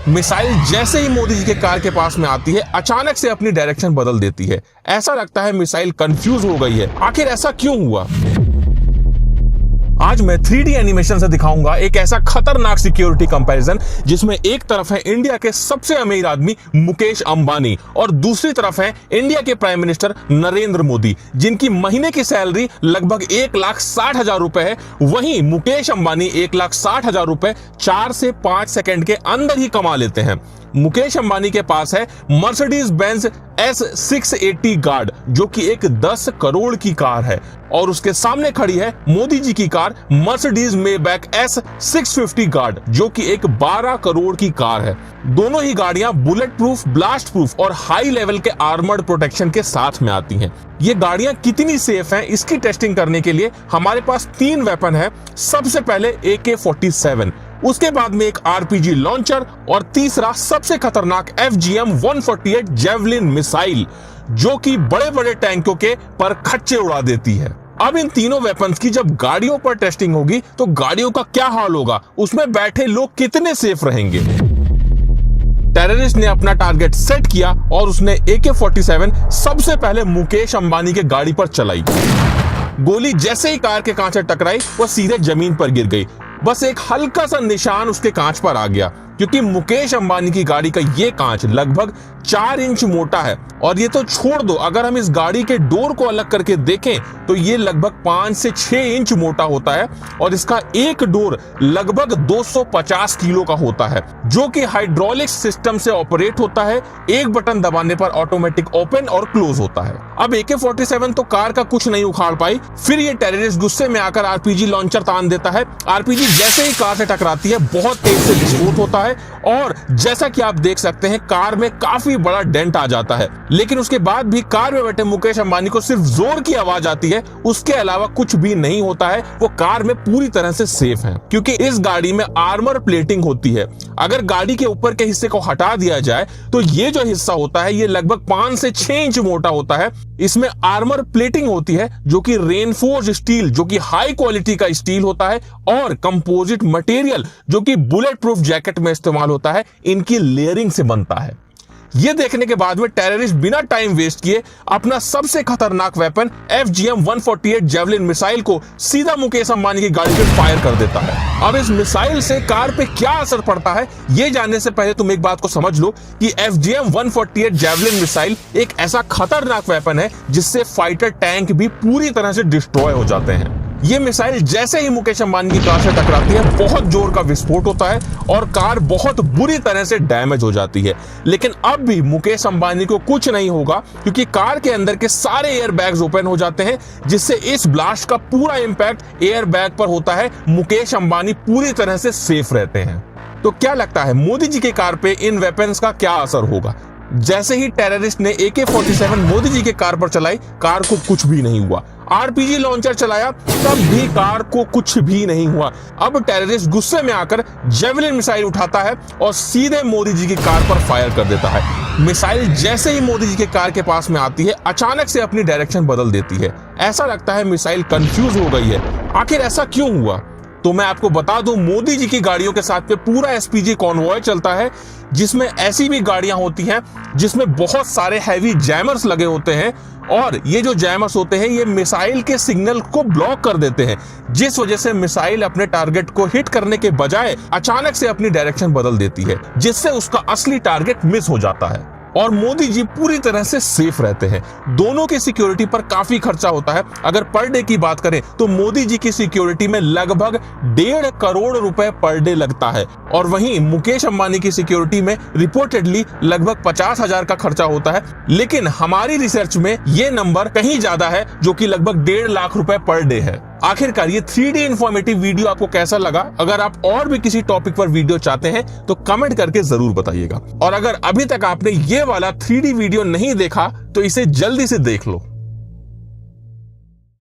Missile जैसे ही मोदी जी के car के पास में आती है अचानक से अपनी डायरेक्शन बदल देती है। ऐसा लगता है मिसाइल कंफ्यूज हो गई है। आखिर ऐसा क्यों हुआ? आज मैं 3D एनिमेशन से दिखाऊंगा एक ऐसा खतरनाक सिक्योरिटी कंपैरिजन जिसमें एक तरफ है इंडिया के सबसे अमीर आदमी मुकेश अंबानी और दूसरी तरफ है इंडिया के प्राइम मिनिस्टर नरेंद्र मोदी, जिनकी महीने की सैलरी लगभग 1,60,000 रुपए है। वहीं मुकेश अंबानी 1,60,000 रुपए 4 से 5 सेकंड के अंदर ही कमा लेते हैं। मुकेश अंबानी के पास है मर्सिडीज बेंज S680 गार्ड, जो कि एक 10 करोड़ की कार है, और उसके सामने खड़ी है मोदी जी की car Mercedes Maybach S650 guard, जो कि एक 12 करोड़ की कार है। दोनों ही गाड़ियां बुलेट प्रूफ, ब्लास्ट प्रूफ और हाई लेवल के आर्मर्ड प्रोटेक्शन के साथ में आती हैं। ये गाड़ियां कितनी सेफ हैं, इसकी टेस्टिंग करने के लिए हमारे पास 3 वेपन है। सबसे पहले AK-47, उसके बाद में एक RPG लॉन्चर और तीसरा सबसे खतरनाक FGM-148 जेवलिन मिसाइल, जो कि बड़े बड़े टैंकों के पर खच्चे उड़ा देती है। अब इन तीनों वेपन्स की जब गाड़ियों पर टेस्टिंग होगी तो गाड़ियों का क्या हाल होगा, उसमें बैठे लोग कितने सेफ रहेंगे। टेररिस्ट ने अपना टारगेट सेट किया और उसने AK-47 सबसे पहले मुकेश अंबानी के गाड़ी पर चलाई। गोली जैसे ही कार के कांच से टकराई वो सीधे जमीन पर गिर गई। बस एक हल्का सा निशान उसके कांच पर आ गया, क्योंकि मुकेश अंबानी की गाड़ी का ये कांच लगभग 4 इंच मोटा है। और ये तो छोड़ दो, अगर हम इस गाड़ी के डोर को अलग करके देखें तो ये लगभग 5 से 6 इंच मोटा होता है और इसका एक डोर लगभग 250 किलो का होता है, जो कि हाइड्रोलिक सिस्टम से ऑपरेट होता है। एक बटन दबाने पर ऑटोमेटिक ओपन और क्लोज होता है। अब AK-47 तो कार का कुछ नहीं उखाड़ पाई। फिर ये टेररिस्ट गुस्से में आकर RPG लॉन्चर तान देता है। RPG जैसे ही कार से टकराती है बहुत तेज से विस्फोट होता है और जैसा कि आप देख सकते हैं कार में काफी बड़ा डेंट आ जाता है। लेकिन उसके बाद भी कार में बैठे मुकेश अंबानी को सिर्फ जोर की आवाज आती है, उसके अलावा कुछ भी नहीं होता है। वो कार में पूरी तरह से सेफ है, क्योंकि इस गाड़ी में आर्मर प्लेटिंग होती है। अगर गाड़ी के ऊपर के हिस्से को हटा दिया जाए तो ये जो हिस्सा होता है ये लगभग 5 से 6 इंच मोटा होता है। इसमें आर्मर प्लेटिंग होती है जो कि रेनफोर्स्ड स्टील, जो कि हाई क्वालिटी का स्टील होता है, और कंपोजिट मटेरियल जो कि बुलेट प्रूफ जैकेट में इस्तेमाल होता है, इनकी लेयरिंग से बनता है। ये देखने के बाद में टेररिस्ट बिना टाइम वेस्ट किए अपना सबसे खतरनाक वेपन FGM-148 जेवलिन मिसाइल को सीधा मुकेश अंबानी की गाड़ी पे फायर कर देता है। अब इस मिसाइल से कार पे क्या असर पड़ता है ये जानने से पहले तुम एक बात को समझ लो कि FGM-148 जेवलिन मिसाइल एक ऐसा खतरनाक वेपन है जिससे फाइटर टैंक भी पूरी तरह से डिस्ट्रॉय हो जाते हैं। ये मिसाइल जैसे ही मुकेश अंबानी की कार से टकराती है बहुत जोर का विस्फोट होता है और कार बहुत बुरी तरह से डैमेज हो जाती है। लेकिन अब भी मुकेश अंबानी को कुछ नहीं होगा, क्योंकि कार के अंदर के सारे एयर बैग्स ओपन हो जाते हैं, जिससे इस ब्लास्ट का पूरा इंपैक्ट एयर बैग पर होता है। मुकेश अंबानी पूरी तरह से सेफ रहते हैं। तो क्या लगता है मोदी जी की कार पे इन वेपन्स का क्या असर होगा? जैसे ही टेररिस्ट ने AK-47 मोदी जी के कार पर चलाई, कार को कुछ भी नहीं हुआ। RPG लॉन्चर चलाया, तब भी कार को कुछ भी नहीं हुआ। अब टेररिस्ट गुस्से में आकर जेवलिन मिसाइल उठाता है और सीधे मोदी जी की कार पर फायर कर देता है। मिसाइल जैसे ही मोदी जी के कार के पास में आती है अचानक से अपनी डायरेक्शन बदल देती है। ऐसा लगता है मिसाइल कंफ्यूज हो गई है। आखिर ऐसा क्यों हुआ? तो मैं आपको बता दूं, मोदी जी की गाड़ियों के साथ में पूरा SPG कॉन्वॉय चलता है, जिसमें ऐसी भी गाड़ियां होती हैं जिसमें बहुत सारे हैवी जैमर्स लगे होते हैं, और ये जो जैमर्स होते हैं ये मिसाइल के सिग्नल को ब्लॉक कर देते हैं, जिस वजह से मिसाइल अपने टारगेट को हिट करने के बजाय अचानक से अपनी डायरेक्शन बदल देती है, जिससे उसका असली टारगेट मिस हो जाता है और मोदी जी पूरी तरह से सेफ रहते हैं। दोनों की सिक्योरिटी पर काफी खर्चा होता है। अगर पर डे की बात करें तो मोदी जी की सिक्योरिटी में लगभग 1.5 करोड़ रुपए पर डे लगता है, और वहीं मुकेश अंबानी की सिक्योरिटी में रिपोर्टेडली लगभग 50,000 का खर्चा होता है। लेकिन हमारी रिसर्च में ये नंबर कहीं ज्यादा है, जो कि लगभग 1.5 लाख रुपए पर डे है। आखिरकार ये 3D इंफॉर्मेटिव वीडियो आपको कैसा लगा? अगर आप और भी किसी टॉपिक पर वीडियो चाहते हैं तो कमेंट करके जरूर बताइएगा। और अगर अभी तक आपने ये वाला 3D वीडियो नहीं देखा तो इसे जल्दी से देख लो।